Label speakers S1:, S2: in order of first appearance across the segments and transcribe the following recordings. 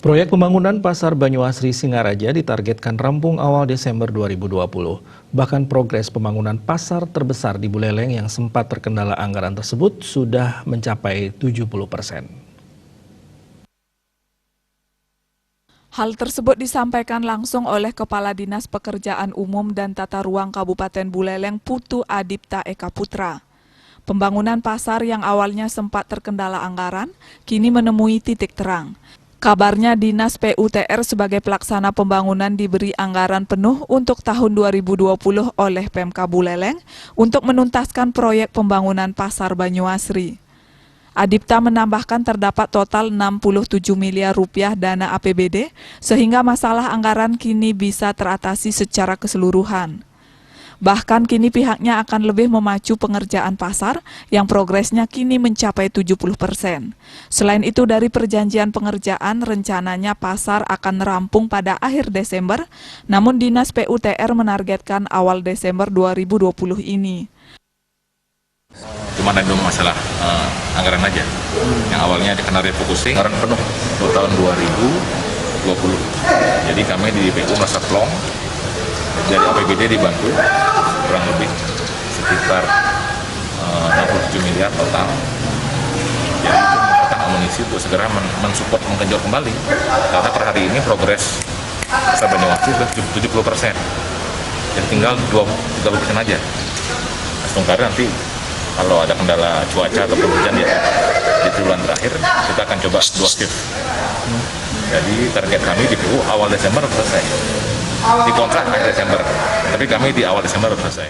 S1: Proyek pembangunan Pasar Banyuasri Singaraja ditargetkan rampung awal Desember 2020. Bahkan progres pembangunan pasar terbesar di Buleleng yang sempat terkendala anggaran tersebut sudah mencapai 70%.
S2: Hal tersebut disampaikan langsung oleh Kepala Dinas Pekerjaan Umum dan Tata Ruang Kabupaten Buleleng Putu Adipta Eka Putra. Pembangunan pasar yang awalnya sempat terkendala anggaran, kini menemui titik terang. Kabarnya Dinas PUTR sebagai pelaksana pembangunan diberi anggaran penuh untuk tahun 2020 oleh Pemka Buleleng untuk menuntaskan proyek pembangunan Pasar Banyuasri. Adipta menambahkan terdapat total 67 miliar rupiah dana APBD sehingga masalah anggaran kini bisa teratasi secara keseluruhan. Bahkan kini pihaknya akan lebih memacu pengerjaan pasar yang progresnya kini mencapai 70%. Selain itu dari perjanjian pengerjaan rencananya pasar akan rampung pada akhir Desember, namun Dinas PUTR menargetkan awal Desember 2020 ini.
S3: Cuma ada masalah anggaran aja, yang awalnya dikenal refocusing, anggaran penuh untuk tahun 2020. Jadi kami di PU merasa plong, dari APBD dibantu kurang lebih sekitar 67 miliar total. Jadi itu merupakan amunisi untuk segera mensupport menggenjot kembali, karena per hari ini progres Pasar Banyuasri sudah 70%. Jadi tinggal 30% aja. Sementara nanti kalau ada kendala cuaca ataupun hujan ya di bulan terakhir kita akan coba 2 shift. Jadi target kami di PU awal Desember selesai. Di kontrak akhir Desember, tapi kami di awal Desember selesai.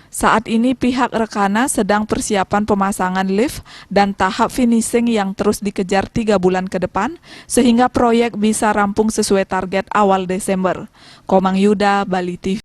S2: Saat ini pihak Rekana sedang persiapan pemasangan lift dan tahap finishing yang terus dikejar 3 bulan ke depan, sehingga proyek bisa rampung sesuai target awal Desember. Komang Yuda, Bali TV.